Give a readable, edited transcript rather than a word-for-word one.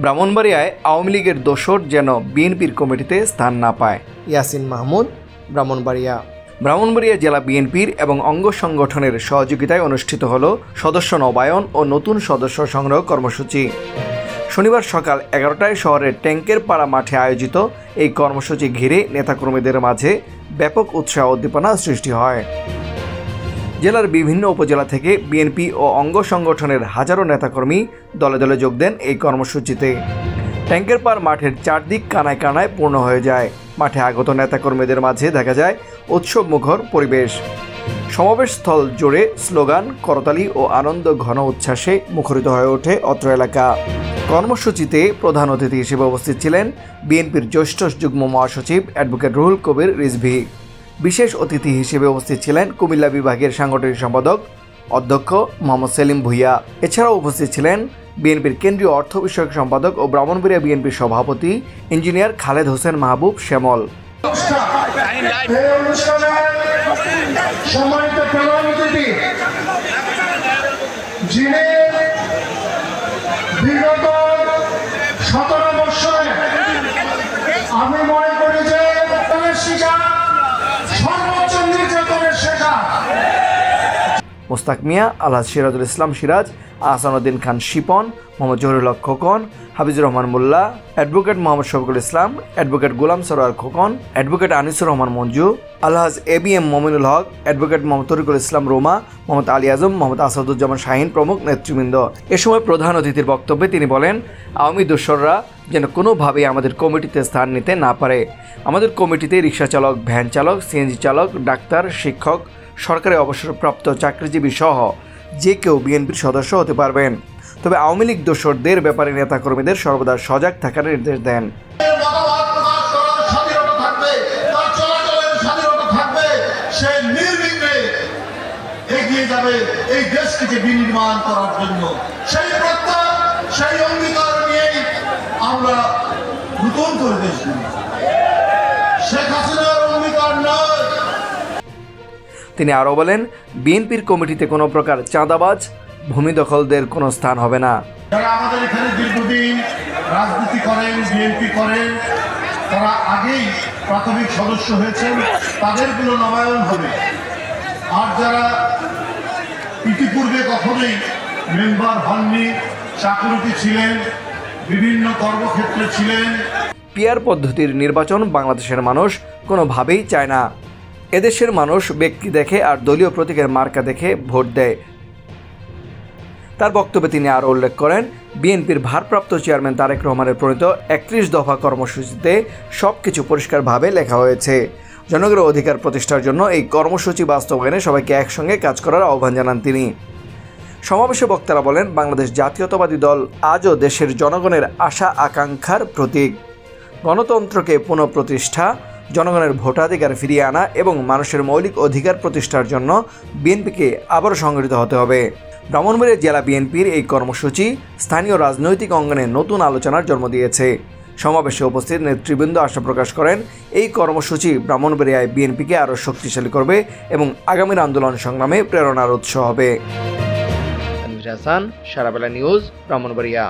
ব্রাহ্মণবাড়িয়ায় আওয়ামী লীগের দোসর যেন বিএনপির কমিটিতে স্থান না পায়। ইয়াসিন মাহমুদ, ব্রাহ্মণবাড়িয়া। ব্রাহ্মণবাড়িয়া জেলা বিএনপির এবং অঙ্গ সংগঠনের সহযোগিতায় অনুষ্ঠিত হল সদস্য নবায়ন ও নতুন সদস্য সংগ্রহ কর্মসূচি। শনিবার সকাল 11টায় শহরের ট্যাঙ্কের পাড়া মাঠে আয়োজিত এই কর্মসূচি ঘিরে নেতাকর্মীদের মাঝে ব্যাপক উৎসাহ উদ্দীপনা সৃষ্টি হয়। জেলার বিভিন্ন উপজেলা থেকে বিএনপি ও অঙ্গ সংগঠনের হাজারো নেতাকর্মী দলে দলে যোগ দেন এই কর্মসূচিতে। ট্যাঙ্কের পাড় মাঠের চারদিক কানায় কানায় পূর্ণ হয়ে যায়। মাঠে আগত নেতাকর্মীদের মাঝে দেখা যায় উৎসবমুখর পরিবেশ। সমাবেশস্থল জুড়ে স্লোগান, করতালি ও আনন্দ ঘন উচ্ছ্বাসে মুখরিত হয়ে ওঠে অত্র এলাকা। কর্মসূচিতে প্রধান অতিথি হিসেবে উপস্থিত ছিলেন বিএনপির জ্যেষ্ঠ যুগ্ম মহাসচিব অ্যাডভোকেট রুহুল কবির রিজভী। বিশেষ অতিথি হিসেবে উপস্থিত ছিলেন কুমিল্লা বিভাগের সাংগঠনিক সম্পাদক অধ্যক্ষ মোহাম্মদ সেলিম ভুইয়া। এছাড়াও উপস্থিত ছিলেন বিএনপির কেন্দ্রীয় অর্থ বিষয়ক সম্পাদক ও ব্রাহ্মণবাড়িয়া বিএনপির সভাপতি ইঞ্জিনিয়ার খালেদ হোসেন মাহবুব শ্যামল। আমি মনে করি যে সর্বোচ্চ নির্যাতনের শিকার মোস্তাক মিয়া, আলহাজ সিরাজুল ইসলাম সিরাজ, আহসানুদ্দিন খান শিপন, মোহাম্মদ জহুরুল হক খোকন, হাফিজুর রহমান মোল্লা, অ্যাডভোকেট মোহাম্মদ শফিকুল ইসলাম, অ্যাডভোকেট গোলাম সরোয়ার খোকন, অ্যাডভোকেট আনিসুর রহমান মঞ্জু, আলহাজ এবিএম মমিনুল হক, অ্যাডভোকেট মোহাম্মদ তরিকুল ইসলাম রোমা, মোহাম্মদ আলী আজম, মোহাম্মদ আসাদুজ্জামান শাহিন প্রমুখ নেতৃবৃন্দ। এ সময় প্রধান অতিথির বক্তব্যে তিনি বলেন, আওয়ামী দোসররা যেন কোনোভাবেই আমাদের কমিটিতে স্থান নিতে না পারে। আমাদের কমিটিতে রিক্সা চালক, ভ্যান চালক, সিএনজি চালক, ডাক্তার, শিক্ষক, সরকারি অবসরপ্রাপ্ত চাকরিজীবী সহ যে কেউ বিএনপির সদস্য হতে পারবেন। তবে আওয়ামী লীগ দোসরদের ব্যাপারে নেতাকর্মীদের সর্বদা সজাগ থাকার নির্দেশ দেন। এই দেশকে বিনির্মাণ করার জন্য সেই প্রত্যয়, সেই অঙ্গীকার নিয়েই আমরা নতুন করে দেশ শেখ হাসিনার অঙ্গীকার নয়। তিনি আরও বলেন, বিএনপির কমিটিতে কোনো প্রকার চাঁদাবাজ, ভূমি দখলদের কোনো স্থান হবে না। যারা আমাদের এখানে দীর্ঘদিন রাজনীতি করেন, বিএনপি করেন, তারা আগেই প্রাথমিক সদস্য হয়েছেন, তাদেরগুলো নবায়ন হবে। আর যারা ইতিপূর্বে কখনোই মেম্বার হননি, চাকরিতে ছিলেন, বিভিন্ন কর্মক্ষেত্রে ছিলেন, পিআর পদ্ধতির নির্বাচন বাংলাদেশের মানুষ কোনোভাবেই চায় না। এদেশের মানুষ ব্যক্তি দেখে আর দলীয় প্রতীকের মার্কা দেখে ভোট দেয়। তার বক্তব্যে তিনি আরও উল্লেখ করেন, বিএনপির ভারপ্রাপ্ত চেয়ারম্যান তারেক রহমানের প্রণীত 31 দফা কর্মসূচিতে সবকিছু পরিষ্কারভাবে লেখা হয়েছে। জনগণের অধিকার প্রতিষ্ঠার জন্য এই কর্মসূচি বাস্তবায়নে সবাইকে একসঙ্গে কাজ করার আহ্বান জানান তিনি। সমাবেশে বক্তারা বলেন, বাংলাদেশ জাতীয়তাবাদী দল আজও দেশের জনগণের আশা আকাঙ্ক্ষার প্রতীক। গণতন্ত্রকে পুনঃপ্রতিষ্ঠা, জনগণের ভোটাধিকার ফিরিয়ে আনা এবং মানুষের মৌলিক অধিকার প্রতিষ্ঠার জন্য বিএনপিকে আবারও সংগঠিত হতে হবে। ব্রাহ্মণবাড়িয়া জেলা বিএনপির এই কর্মসূচি স্থানীয় রাজনৈতিক অঙ্গনে নতুন আলোচনার জন্ম দিয়েছে। সমাবেশে উপস্থিত নেতৃবৃন্দ আশা প্রকাশ করেন, এই কর্মসূচি ব্রাহ্মণবাড়িয়ায় বিএনপিকে আরও শক্তিশালী করবে এবং আগামীর আন্দোলন সংগ্রামে প্রেরণার উৎস হবে। সারাবেলা নিউজ, ব্রাহ্মণবাড়িয়া।